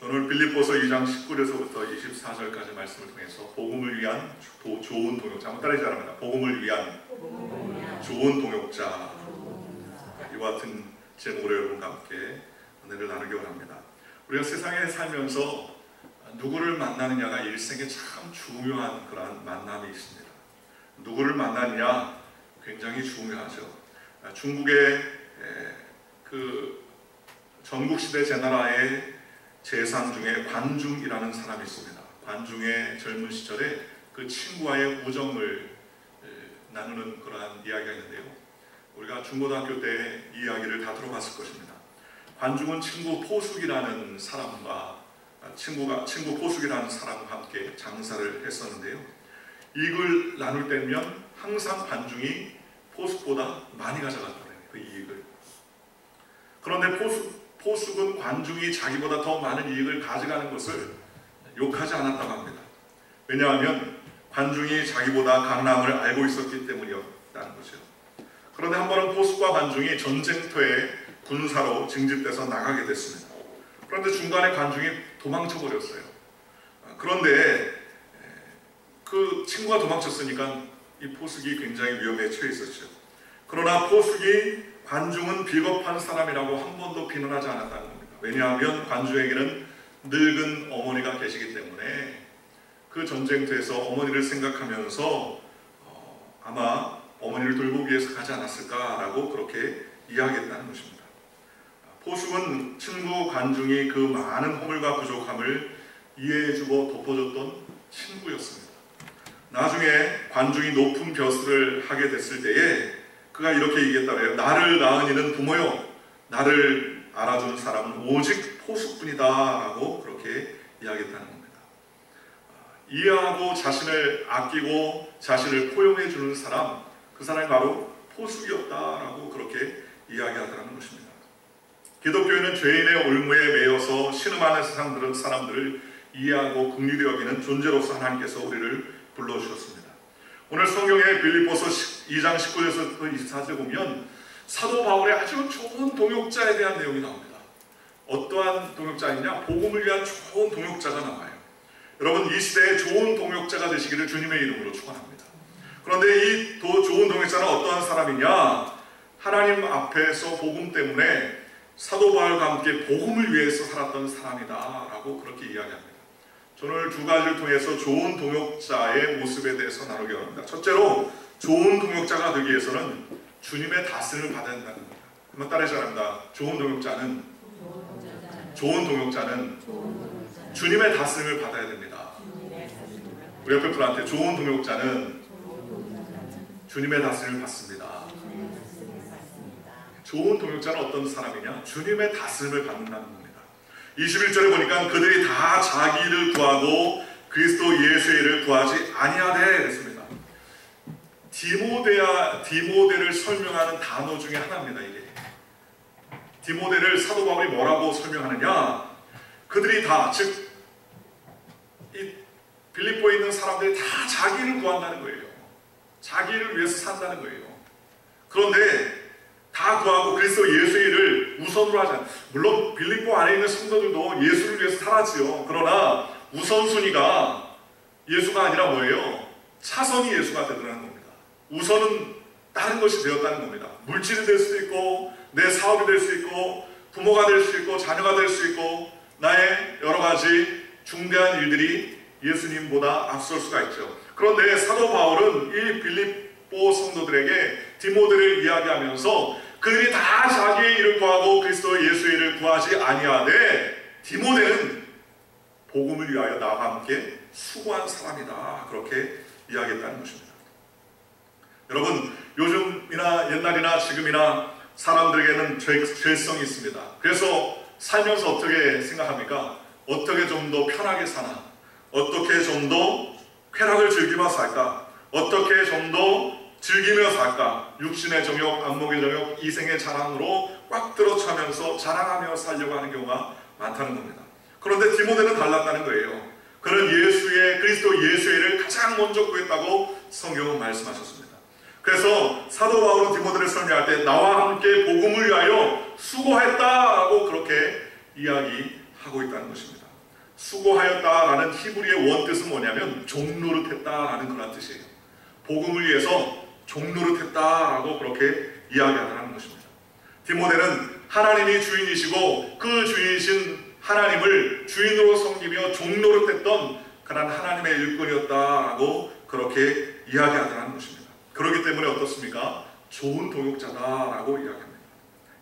오늘 빌립보서 2장 19절에서부터 24절까지 말씀을 통해서 복음을 위한 좋은 동역자, 한번 따라하지 않습니다. 복음을 위한 좋은 동역자, 이와 같은 제목으로 여러분과 함께 은혜를 나누기 원합니다. 우리가 세상에 살면서 누구를 만나느냐가 일생에 참 중요한 그러한 만남이 있습니다. 누구를 만나느냐 굉장히 중요하죠. 중국의 그 전국시대 제나라의 재상 중에 관중이라는 사람이 있습니다. 관중의 젊은 시절에 그 친구와의 우정을 나누는 그러한 이야기가 있는데요. 우리가 중고등학교 때 이 이야기를 다 들어봤을 것입니다. 관중은 친구 포숙이라는 사람과 친구 포숙이라는 사람과 함께 장사를 했었는데요. 이익을 나눌 때면 항상 관중이 포숙보다 많이 가져갔더래요. 그 이익을. 그런데 포숙은 관중이 자기보다 더 많은 이익을 가져가는 것을 욕하지 않았다고 합니다. 왜냐하면 관중이 자기보다 강남을 알고 있었기 때문이었다는 거죠. 그런데 한 번은 포숙과 관중이 전쟁터에 군사로 징집돼서 나가게 됐습니다. 그런데 중간에 관중이 도망쳐버렸어요. 그런데 그 친구가 도망쳤으니까 이 포숙이 굉장히 위험에 처해 있었죠. 그러나 포숙이 관중은 비겁한 사람이라고 한 번도 비난하지 않았다는 겁니다. 왜냐하면 관중에게는 늙은 어머니가 계시기 때문에 그 전쟁터에서 어머니를 생각하면서 아마 어머니를 돌보기 위해서 가지 않았을까라고 그렇게 이야기했다는 것입니다. 포숙은 친구 관중이 그 많은 허물과 부족함을 이해해주고 덮어줬던 친구였습니다. 나중에 관중이 높은 벼슬을 하게 됐을 때에 그가 이렇게 얘기했다고 해요. 나를 낳은 이는 부모요, 나를 알아주는 사람은 오직 포숙뿐이다 라고 그렇게 이야기했다는 겁니다. 이해하고 자신을 아끼고 자신을 포용해 주는 사람, 그 사람이 바로 포숙이었다라고 그렇게 이야기하더라는 것입니다. 기독교인은 죄인의 올무에 매여서 신음하는 사람들을 이해하고 긍휼히 여기는 존재로서 하나님께서 우리를 불러주셨습니다. 오늘 성경의 빌립보서 2장 19절에서 24절에 보면 사도 바울의 아주 좋은 동역자에 대한 내용이 나옵니다. 어떠한 동역자이냐? 복음을 위한 좋은 동역자가 나와요. 여러분, 이 시대에 좋은 동역자가 되시기를 주님의 이름으로 축원합니다. 그런데 이 좋은 동역자는 어떠한 사람이냐? 하나님 앞에서 복음 때문에 사도 바울과 함께 복음을 위해서 살았던 사람이다 라고 그렇게 이야기합니다. 저는 오늘 두 가지를 통해서 좋은 동역자의 모습에 대해서 나누기 원합니다. 첫째로, 좋은 동역자가 되기 위해서는 주님의 다스림을 받아야 된다는 겁니다. 한번 따라해서 합니다. 좋은 동역자는 주님의 다스림을 받아야 됩니다. 우리 옆에 분한테 좋은 동역자는 주님의 다스림을 받습니다. 좋은 동역자는 어떤 사람이냐? 주님의 다스림을 받는다는 겁니다. 21절에 보니까 그들이 다 자기를 구하고 그리스도 예수의 일을 구하지 아니하되 그랬습니다. 디모데를 설명하는 단어 중에 하나입니다. 이게 디모데를 사도 바울이 뭐라고 설명하느냐? 그들이 다, 즉 이 빌립보에 있는 사람들이 다 자기를 구한다는 거예요. 자기를 위해서 산다는 거예요. 그런데 다 구하고 그리스도 예수의 일을 우선으로 하자. 물론 빌립보 안에 있는 성도들도 예수를 위해서 살았지요. 그러나 우선순위가 예수가 아니라 뭐예요? 차선이 예수가 되더라는 겁니다. 우선은 다른 것이 되었다는 겁니다. 물질이 될 수도 있고 내 사업이 될 수 있고 부모가 될 수 있고 자녀가 될 수 있고 나의 여러 가지 중대한 일들이 예수님보다 앞설 수가 있죠. 그런데 사도 바울은 이 빌립보 성도들에게 디모데를 이야기하면서 그들이 다 자기의 일을 구하고 그리스도 예수의 일을 구하지 아니하되 디모데는 복음을 위하여 나와 함께 수고한 사람이다. 그렇게 이야기했다는 것입니다. 여러분, 요즘이나 옛날이나 지금이나 사람들에게는 죄성이 있습니다. 그래서 살면서 어떻게 생각합니까? 어떻게 좀 더 편하게 사나? 어떻게 좀 더 쾌락을 즐기며 살까? 어떻게 좀 더 즐기며 살까? 육신의 정욕, 안목의 정욕, 이생의 자랑으로 꽉 들어차면서 자랑하며 살려고 하는 경우가 많다는 겁니다. 그런데 디모데는 달랐다는 거예요. 그는 그리스도 예수의 일을 가장 먼저 구했다고 성경은 말씀하셨습니다. 그래서 사도 바울은 디모데를 설명할 때 나와 함께 복음을 위하여 수고했다라고 그렇게 이야기하고 있다는 것입니다. 수고하였다라는 히브리의 원뜻은 뭐냐면 종노릇했다라는 그런 뜻이에요. 복음을 위해서 종노릇했다라고 그렇게 이야기하는 것입니다. 디모데는 하나님이 주인이시고 그 주인이신 하나님을 주인으로 섬기며 종노릇했던 그런 하나님의 일꾼이었다라고 그렇게 이야기하더라는 것입니다. 그렇기 때문에 어떻습니까? 좋은 동역자다라고 이야기합니다.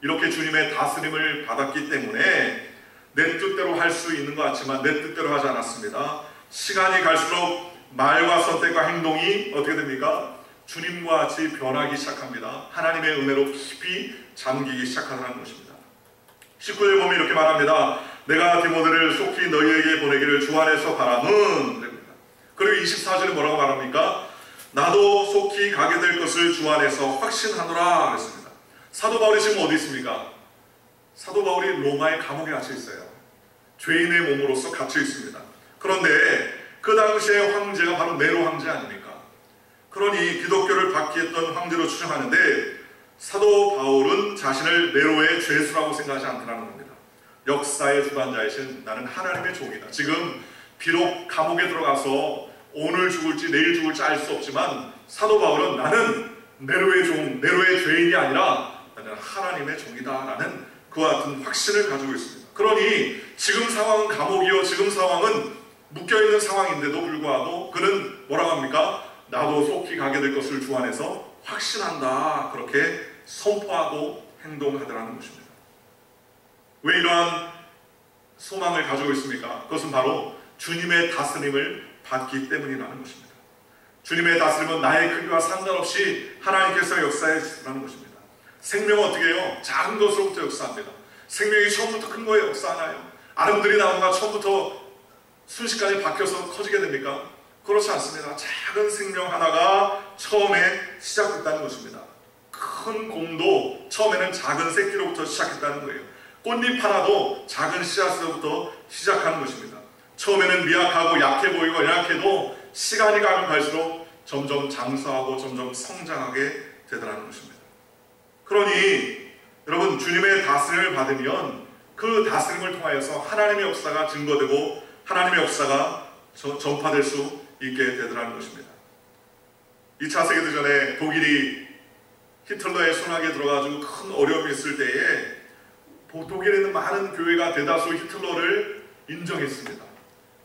이렇게 주님의 다스림을 받았기 때문에 내 뜻대로 할 수 있는 것 같지만 내 뜻대로 하지 않았습니다. 시간이 갈수록 말과 선택과 행동이 어떻게 됩니까? 주님과 같이 변하기 시작합니다. 하나님의 은혜로 깊이 잠기기 시작하는 것입니다. 19절 보면 이렇게 말합니다. 내가 디모데를 속히 너희에게 보내기를 주 안에서 바람은 됩니다. 그리고 24절에 뭐라고 말합니까? 나도 속히 가게 될 것을 주 안에서 확신하노라 그랬습니다. 사도 바울이 지금 어디 있습니까? 사도 바울이 로마의 감옥에 갇혀 있어요. 죄인의 몸으로서 갇혀 있습니다. 그런데 그 당시의 황제가 바로 네로 황제 아닙니까? 그러니 기독교를 받기했던 황제로 추정하는데 사도 바울은 자신을 네로의 죄수라고 생각하지 않더라는 겁니다. 역사의 주관자이신 나는 하나님의 종이다. 지금 비록 감옥에 들어가서 오늘 죽을지 내일 죽을지 알 수 없지만 사도 바울은 나는 네로의 종, 네로의 죄인이 아니라 나는 하나님의 종이다라는 그와 같은 확신을 가지고 있습니다. 그러니 지금 상황은 감옥이요, 지금 상황은 묶여있는 상황인데도 불구하고 그는 뭐라고 합니까? 나도 속히 가게 될 것을 주 안에서 확신한다. 그렇게 선포하고 행동하더라는 것입니다. 왜 이러한 소망을 가지고 있습니까? 그것은 바로 주님의 다스림을 받기 때문이라는 것입니다. 주님의 다스림은 나의 크기와 상관없이 하나님께서 역사해 주시라는 것입니다. 생명은 어떻게 해요? 작은 것으로부터 역사합니다. 생명이 처음부터 큰 거에 역사하나요? 아름드리 나무가 처음부터 순식간에 박혀서 커지게 됩니까? 그렇지 않습니다. 작은 생명 하나가 처음에 시작됐다는 것입니다. 큰 곰도 처음에는 작은 새끼로부터 시작했다는 거예요. 꽃잎 하나도 작은 씨앗으로부터 시작하는 것입니다. 처음에는 미약하고 약해 보이고 연약해도 시간이 가면 갈수록 점점 장수하고 점점 성장하게 되더라는 것입니다. 그러니 여러분, 주님의 다스림을 받으면 그 다스림을 통하여서 하나님의 역사가 증거되고 하나님의 역사가 전파될 수 있게 되더라는 것입니다. 2차 세계대전에 독일이 히틀러의 손아귀에 들어가지고 큰 어려움이 있을 때에 독일에 있는 많은 교회가 대다수 히틀러를 인정했습니다.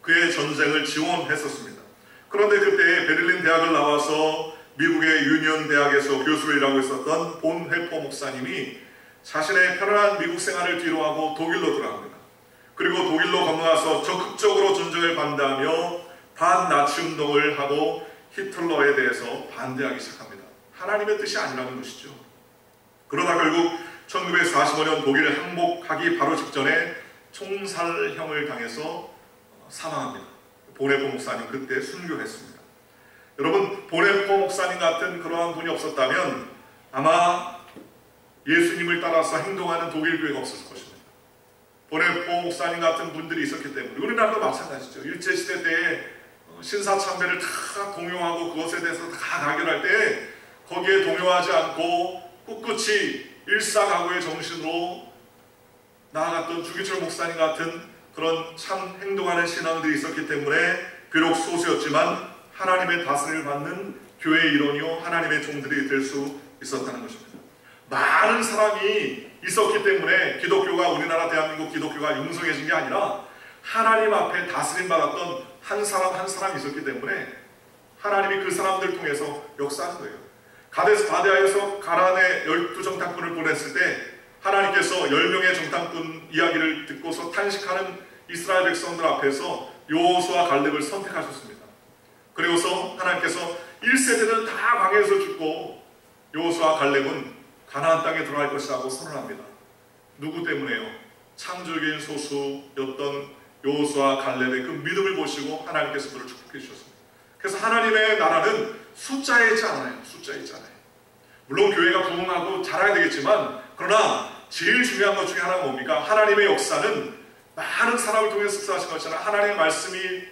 그의 전쟁을 지원했었습니다. 그런데 그때 베를린 대학을 나와서 미국의 유니온 대학에서 교수를 일하고 있었던 본 회포 목사님이 자신의 편안한 미국 생활을 뒤로하고 독일로 들어갑니다. 그리고 독일로 건너가서 적극적으로 전쟁을 반대하며 반나치 운동을 하고 히틀러에 대해서 반대하기 시작합니다. 하나님의 뜻이 아니라는 것이죠. 그러다 결국 1945년 독일을 항복하기 바로 직전에 총살형을 당해서 사망합니다. 보네포 목사님 그때 순교했습니다. 여러분, 보네포 목사님 같은 그러한 분이 없었다면 아마 예수님을 따라서 행동하는 독일 교회가 없었을 것입니다. 보네포 목사님 같은 분들이 있었기 때문에 우리나라도 마찬가지죠. 일제시대 때에 신사참배를 다 동요하고 그것에 대해서 다 가결할 때 거기에 동요하지 않고 꿋꿋이 일사각오의 정신으로 나아갔던 주기철 목사님 같은 그런 참 행동하는 신앙들이 있었기 때문에 비록 소수였지만 하나님의 다스림을 받는 교회의 일원이요 하나님의 종들이 될 수 있었다는 것입니다. 많은 사람이 있었기 때문에 기독교가 우리나라 대한민국 기독교가 융성해진 게 아니라 하나님 앞에 다스림 받았던 한 사람 한 사람이 있었기 때문에 하나님이 그 사람들 통해서 역사하는 거예요. 가데스 바네아에서 가나안에 12정탐꾼을 보냈을 때 하나님께서 10명의 정탐꾼 이야기를 듣고서 탄식하는 이스라엘 백성들 앞에서 여호수아 갈렙을 선택하셨습니다. 그리고서 하나님께서 1세대는 다 광야에서 죽고 여호수아 갈렙은 가나안 땅에 들어갈 것이라고 선언합니다. 누구 때문에요? 창조적인 소수였던 여호수아 갈렙의 그 믿음을 보시고 하나님께서 그를 축복해 주셨습니다. 그래서 하나님의 나라는 숫자에 있지 않아요. 숫자에 있지 않아요. 물론 교회가 부흥하고 잘해야 되겠지만 그러나 제일 중요한 것 중에 하나가 뭡니까? 하나님의 역사는 많은 사람을 통해서 역사하신 것처럼 하나님의 말씀이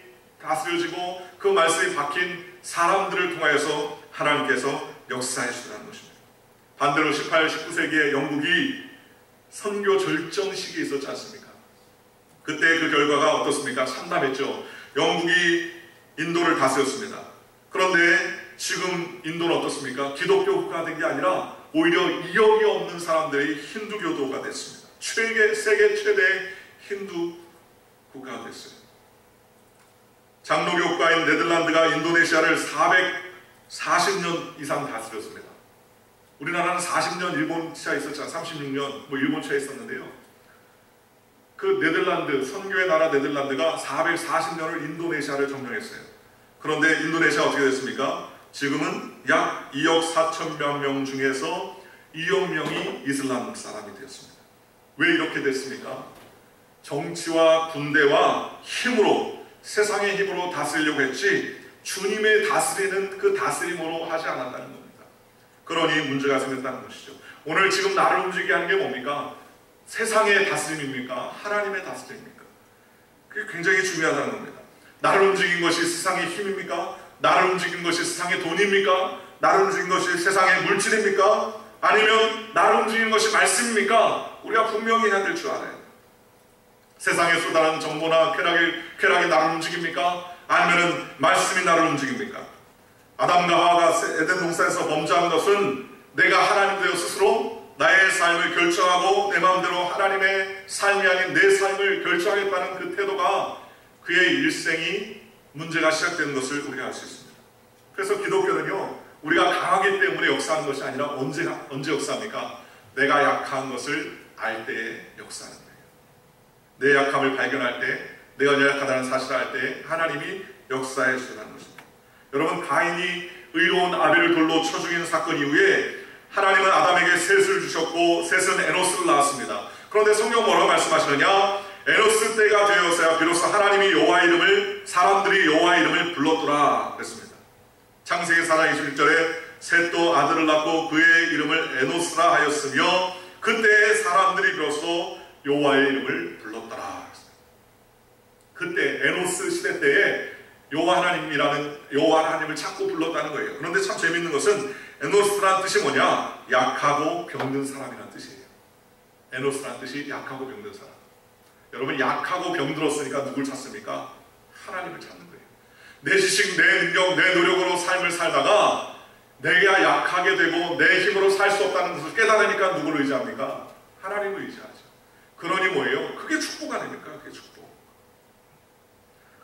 다스려지고 그 말씀이 박힌 사람들을 통하여서 하나님께서 역사해 주시라는 것입니다. 반대로 18, 19세기에 영국이 선교 절정 시기에 있었지 않습니까? 그때 그 결과가 어떻습니까? 참담했죠. 영국이 인도를 다스렸습니다. 그런데 지금 인도는 어떻습니까? 기독교 국가가 된 게 아니라 오히려 이역이 없는 사람들이 힌두교도가 됐습니다. 세계 최대 힌두 국가가 됐어요. 장로교 국가인 네덜란드가 인도네시아를 440년 이상 다스렸습니다. 우리나라는 40년 일본 치하 있었잖아요. 36년 일본 치하 있었는데요. 그 네덜란드, 선교의 나라 네덜란드가 440년을 인도네시아를 점령했어요. 그런데 인도네시아 어떻게 됐습니까? 지금은 약 2억 4천만 명 중에서 2억 명이 이슬람 사람이 되었습니다. 왜 이렇게 됐습니까? 정치와 군대와 힘으로, 세상의 힘으로 다스리려고 했지 주님의 다스리는 그 다스림으로 하지 않았다는 겁니다. 그러니 문제가 생겼다는 것이죠. 오늘 지금 나를 움직이게 하는 게 뭡니까? 세상의 다스림입니까? 하나님의 다스림입니까? 그게 굉장히 중요하다는 겁니다. 나를 움직인 것이 세상의 힘입니까? 나를 움직인 것이 세상의 돈입니까? 나를 움직인 것이 세상의 물질입니까? 아니면 나를 움직이는 것이 말씀입니까? 우리가 분명히 해야 될 줄 알아요. 세상에 쏟아나는 정보나 쾌락이 나를 움직입니까? 아니면 말씀이 나를 움직입니까? 아담과 하와가 에덴 동산에서 범죄한 것은 내가 하나님 되어 스스로 나의 삶을 결정하고 내 마음대로 하나님의 삶이 아닌 내 삶을 결정하겠다는 그 태도가 그의 일생이 문제가 시작되는 것을 우리가 알 수 있습니다. 그래서 기독교는요, 우리가 강하기 때문에 역사하는 것이 아니라 언제 역사합니까? 내가 약한 것을 알 때에 역사하는 거예요. 내 약함을 발견할 때, 내가 연약하다는 사실을 알 때 하나님이 역사해 주시는 것입니다. 여러분, 가인이 의로운 아벨을 돌로 쳐 죽이는 사건 이후에 하나님은 아담에게 셋을 주셨고 셋은 에노스를 낳았습니다. 그런데 성경 뭐라고 말씀하시느냐? 에노스 때가 되어서야 비로소 하나님이 사람들이 여호와의 이름을 불렀더라 그랬습니다. 창세기 4장 21절에 셋도 아들을 낳고 그의 이름을 에노스라 하였으며 그때 사람들이 비로소 여호와의 이름을 불렀더라. 그때 에노스 시대 때에 여호와 하나님을 찾고 불렀다는 거예요. 그런데 참 재밌는 것은 에노스란 뜻이 뭐냐? 약하고 병든 사람이라는 뜻이에요. 에노스란 뜻이 약하고 병든 사람. 여러분, 약하고 병들었으니까 누굴 찾습니까? 하나님을 찾는 거예요. 내 지식, 내 능력, 내 노력으로 삶을 살다가 내가 약하게 되고 내 힘으로 살 수 없다는 것을 깨달으니까 누구를 의지합니까? 하나님을 의지하죠. 그러니 뭐예요? 그게 축복 아닙니까? 그게 축복.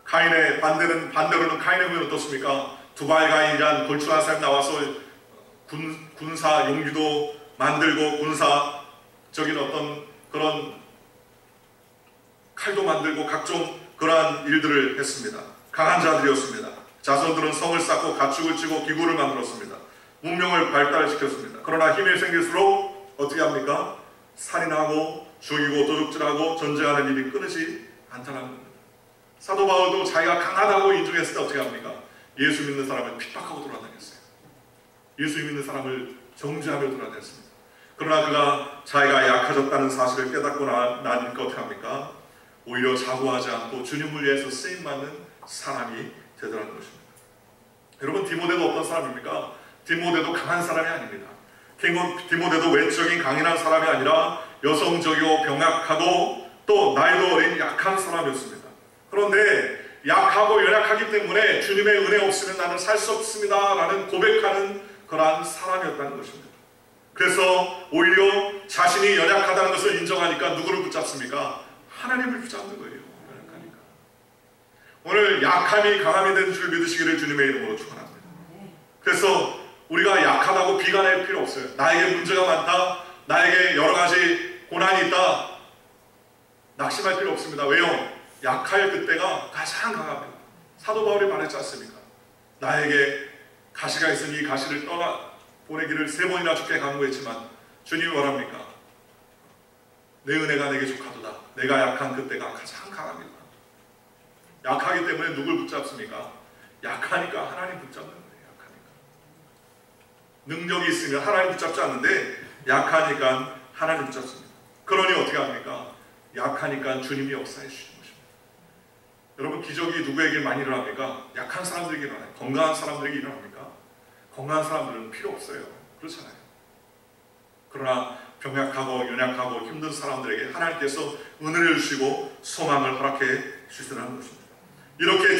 가인의 반대로는 가인의 부인은 어떻습니까? 두발 가인이란 골출한 사람이 나와서 군사 용기도 만들고 군사적인 어떤 그런 칼도 만들고 각종 그러한 일들을 했습니다. 강한 자들이었습니다. 자손들은 성을 쌓고 가축을 치고 기구를 만들었습니다. 문명을 발달시켰습니다. 그러나 힘이 생길수록 어떻게 합니까? 살인하고 죽이고 도둑질하고 전쟁하는 일이 끊이지 않다는 겁니다. 사도 바울도 자기가 강하다고 인정했을 때 어떻게 합니까? 예수 믿는 사람을 핍박하고 돌아다녔어요. 예수 믿는 사람을 정죄하며 돌아다녔습니다. 그러나 그가 자기가 약해졌다는 사실을 깨닫고 나니까 어떻게 합니까? 오히려 자고하지 않고 주님을 위해서 쓰임받는 사람이 되더라는 것입니다. 여러분, 디모데도 어떤 사람입니까? 디모데도 강한 사람이 아닙니다. 디모데도 외적인 강인한 사람이 아니라 여성적이고 병약하고 또 나이도 어린 약한 사람이었습니다. 그런데 약하고 연약하기 때문에 주님의 은혜 없으면 나는 살 수 없습니다 라는 고백하는 그러한 사람이었다는 것입니다. 그래서 오히려 자신이 연약하다는 것을 인정하니까 누구를 붙잡습니까? 하나님을 붙잡는 거예요. 연약하니까. 오늘 약함이 강함이 되는 줄 믿으시기를 주님의 이름으로 축원합니다. 그래서 우리가 약하다고 비관할 필요 없어요. 나에게 문제가 많다, 나에게 여러 가지 고난이 있다, 낙심할 필요 없습니다. 왜요? 약할 그때가 가장 강합니다. 사도 바울이 말했지 않습니까? 나에게 가시가 있으니 이 가시를 떠나 보내기를 3번이나 주께 간구했지만 주님이 뭐랍니까? 내 은혜가 내게 족하도다. 내가 약한 그때가 가장 강합니다. 약하기 때문에 누굴 붙잡습니까? 약하니까 하나님 붙잡는 거예요. 약하니까. 능력이 있으면 하나님 붙잡지 않는데 약하니까 하나님 붙잡습니다. 그러니 어떻게 합니까? 약하니까 주님이 역사해 주시는 것입니다. 여러분, 기적이 누구에게 많이 일어납니까? 약한 사람들에게 일어나요. 건강한 사람들에게 일어납니까? 건강한 사람들은 필요 없어요. 그렇잖아요. 그러나 병약하고 연약하고 힘든 사람들에게 하나님께서 은혜를 주시고 소망을 허락해 주시라는 것입니다. 이렇게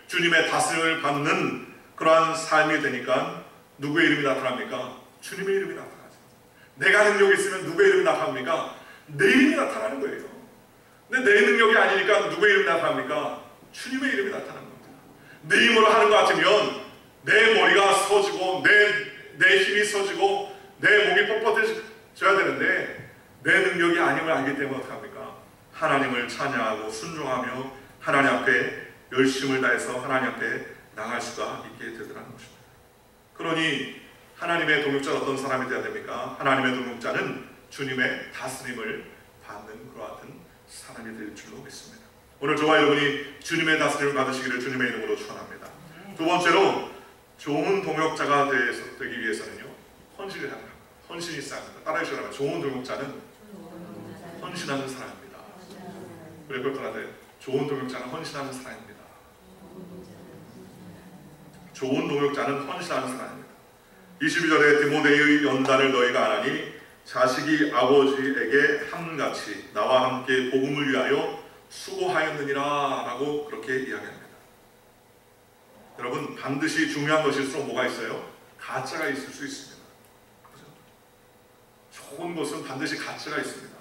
주님의 다스림을 받는 그러한 삶이 되니까 누구의 이름이 나타납니까? 주님의 이름이 나타나죠. 내가 능력이 있으면 누구의 이름이 나타납니까? 내 이름이 나타나는 거예요. 근데 내 능력이 아니니까 누구의 이름이 나타납니까? 주님의 이름이 나타나는 겁니다. 내 힘으로 하는 것 같으면 내 머리가 서지고 내 힘이 서지고 내 목이 뻣뻣해져야 되는데 내 능력이 아님을 알기 때문에 어떡합니까? 하나님을 찬양하고 순종하며 하나님 앞에 열심을 다해서 하나님 앞에 나갈 수가 있게 되더라는 것입니다. 그러니 하나님의 동역자는 어떤 사람이 되어야 됩니까? 하나님의 동역자는 주님의 다스림을 받는 그와 같은 사람이 될 줄로 믿습니다. 오늘 저와 여러분이 주님의 다스림을 받으시기를 주님의 이름으로 축원합니다. 두 번째로 좋은 동역자가 되기 위해서는요, 헌신을 합니다. 헌신이 있어야 합니다. 따라해 주시라면 좋은 동역자는 헌신하는 사람입니다. 그래 그렇게 좋은 동역자는 헌신하는 사람입니다. 좋은 동역자는 헌신하는 사람입니다. 22절에 디모데의 연단을 너희가 아나니 자식이 아버지에게 함같이 나와 함께 복음을 위하여 수고하였느니라 라고 그렇게 이야기합니다. 여러분, 반드시 중요한 것일수록 뭐가 있어요? 가짜가 있을 수 있습니다. 그렇죠? 좋은 것은 반드시 가짜가 있습니다.